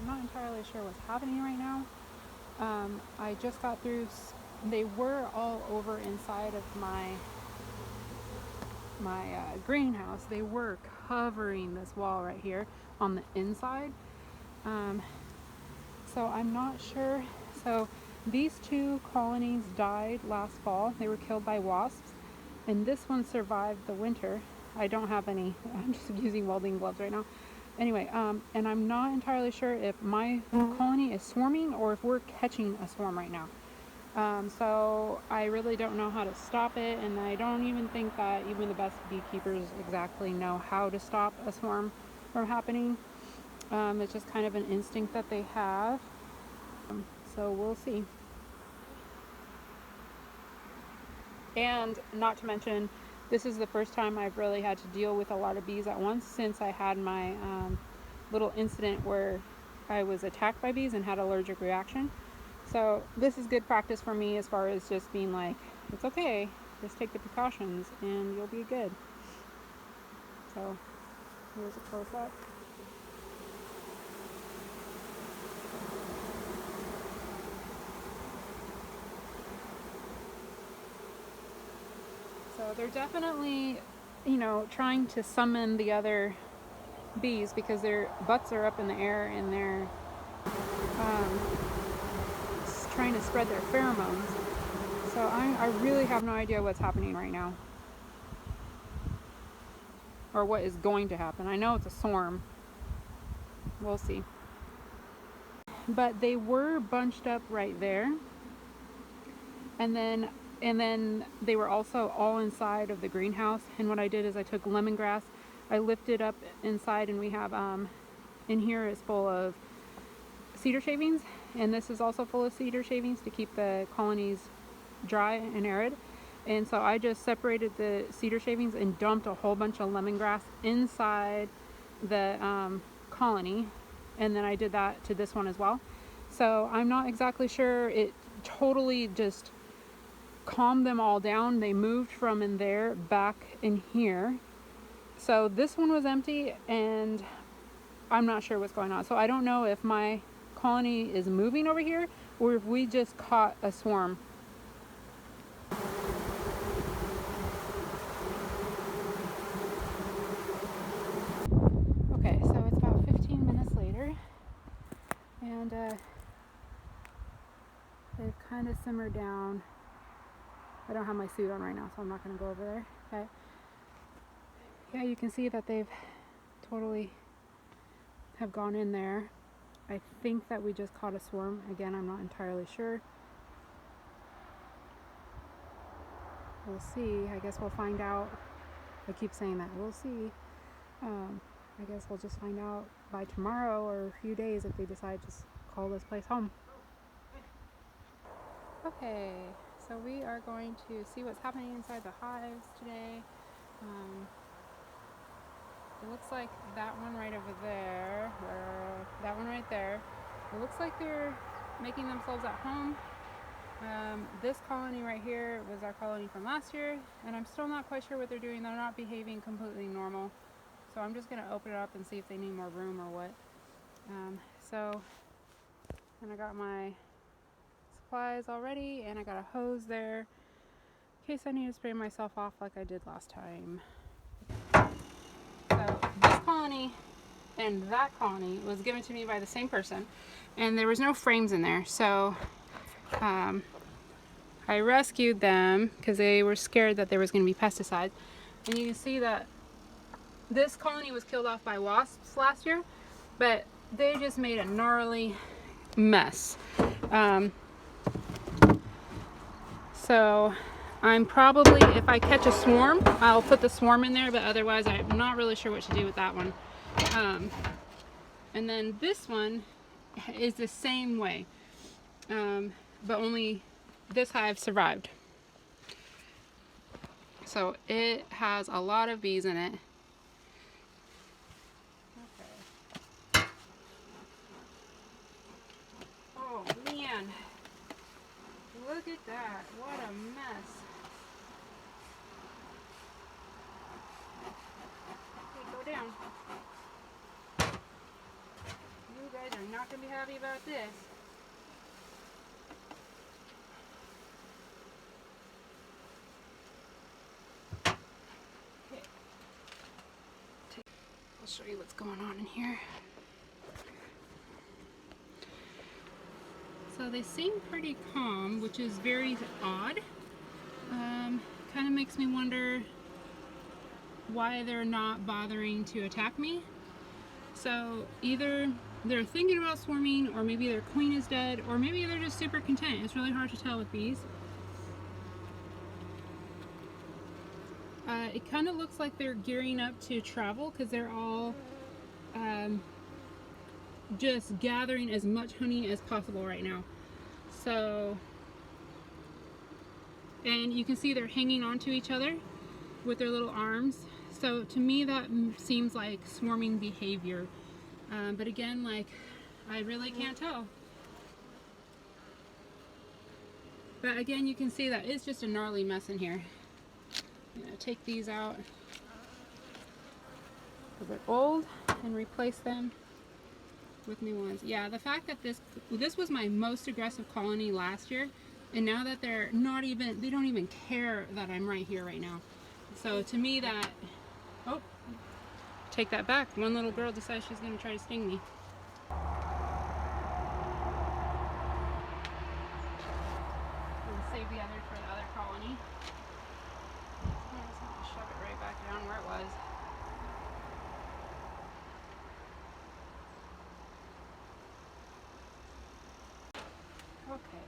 I'm not entirely sure what's happening right now. I just got through, they were all over inside of my greenhouse. They were covering this wall right here on the inside. So I'm not sure. So these two colonies died last fall. They were killed by wasps, and this one survived the winter. I don't have any. I'm just using welding gloves right now. Anyway, and I'm not entirely sure if my colony is swarming or if we're catching a swarm right now. So I really don't know how to stop it, and I don't even think that even the best beekeepers exactly know how to stop a swarm from happening. It's just kind of an instinct that they have. So we'll see. And not to mention, this is the first time I've really had to deal with a lot of bees at once since I had my little incident where I was attacked by bees and had an allergic reaction. So this is good practice for me as far as just being like, it's okay, just take the precautions and you'll be good. So here's a close-up. So they're definitely, trying to summon the other bees because their butts are up in the air and they're trying to spread their pheromones. So I really have no idea what's happening right now. Or what is going to happen. I know it's a swarm. We'll see. But they were bunched up right there. And then they were also all inside of the greenhouse. And what I did is I took lemongrass, I lifted up inside, and we have in here is full of cedar shavings, and this is also full of cedar shavings to keep the colonies dry and arid. And so I just separated the cedar shavings and dumped a whole bunch of lemongrass inside the colony, and then I did that to this one as well. So I'm not exactly sure. It totally just calmed them all down. They moved from in there back in here. So this one was empty, and I'm not sure what's going on. So I don't know if my colony is moving over here or if we just caught a swarm. Okay, so it's about 15 minutes later, and they've kind of simmered down. I don't have my suit on right now, so I'm not going to go over there. Okay. Yeah, you can see that they've totally have gone in there. I think that we just caught a swarm. Again, I'm not entirely sure. We'll see. I guess we'll find out. I keep saying that. We'll see. I guess we'll just find out by tomorrow or a few days if they decide to just call this place home. Okay, so we are going to see what's happening inside the hives today. It looks like that one right over there, or that one right there, it looks like they're making themselves at home. This colony right here was our colony from last year, and I'm still not quite sure what they're doing. They're not behaving completely normal. So I'm just going to open it up and see if they need more room or what. And I got my supplies already, and I got a hose there in case I need to spray myself off like I did last time. So this colony and that colony was given to me by the same person, and there was no frames in there. So I rescued them because they were scared that there was going to be pesticides. And you can see that this colony was killed off by wasps last year, but they just made a gnarly mess. So I'm probably, if I catch a swarm, I'll put the swarm in there, but otherwise I'm not really sure what to do with that one. And then this one is the same way, but only this hive survived. So it has a lot of bees in it. Okay. Oh man, look at that, what a mess. Okay, go down. You guys are You're not going to be happy about this. Okay. I'll show you what's going on in here. So they seem pretty calm, which is very odd. Kind of makes me wonder why they're not bothering to attack me. So either they're thinking about swarming, or maybe their queen is dead, or maybe they're just super content. It's really hard to tell with bees. It kind of looks like they're gearing up to travel because they're all just gathering as much honey as possible right now. So, and you can see they're hanging onto each other with their little arms. So to me that seems like swarming behavior. But again, like, I really can't tell. But again, you can see that it's just a gnarly mess in here. I'm gonna take these out because they're old and replace them with new ones. Yeah, the fact that this was my most aggressive colony last year, and now that they don't even care that I'm right here right now. So to me that, oh, take that back. One little girl decides she's gonna try to sting me. We'll save the others for the other colony. I'm just gonna shove it right back down where it was. Okay.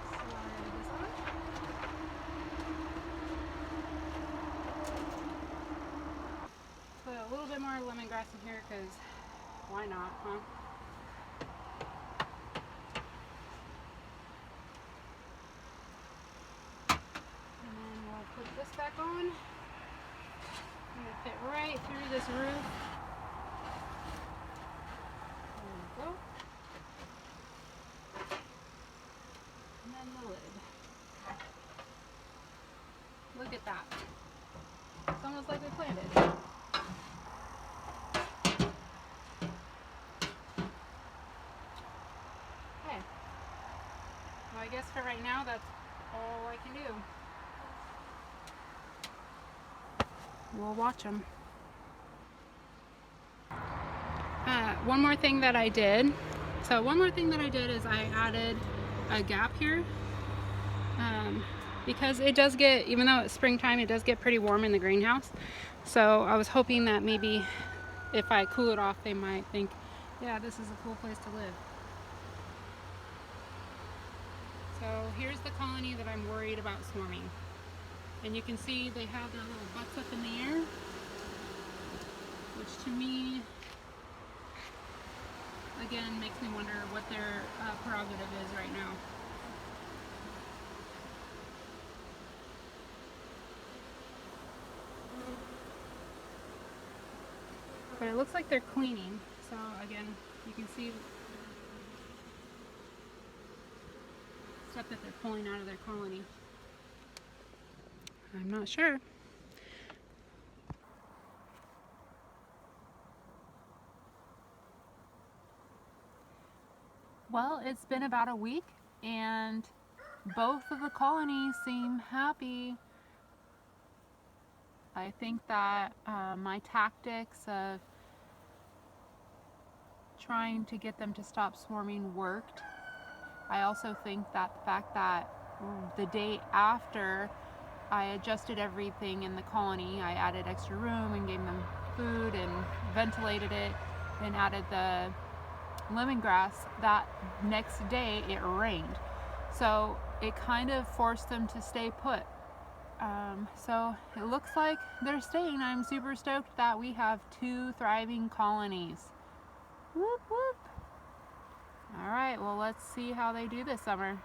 Slide this on. Put a little bit more lemongrass in here because why not, huh? And then we'll put this back on. I'm gonna fit right through this roof. There we go. And then the lid. Look at that. It's almost like we planned it. Okay. Well, I guess for right now, that's all I can do. We'll watch them. One more thing that I did. So one more thing that I did is I added a gap here. Because it does get, even though it's springtime, it does get pretty warm in the greenhouse. So I was hoping that maybe if I cool it off, they might think, yeah, this is a cool place to live. So here's the colony that I'm worried about swarming. And you can see they have their little butts up in the air, which to me, again, makes me wonder what their prerogative is right now. But it looks like they're cleaning. So again, you can see stuff that they're pulling out of their colony. I'm not sure. Well, it's been about a week and both of the colonies seem happy. I think that my tactics of trying to get them to stop swarming worked. I also think that the fact that the day after I adjusted everything in the colony, I added extra room and gave them food and ventilated it and added the lemongrass, that next day it rained. So it kind of forced them to stay put. So it looks like they're staying. I'm super stoked that we have 2 thriving colonies. Whoop whoop. All right, well, let's see how they do this summer.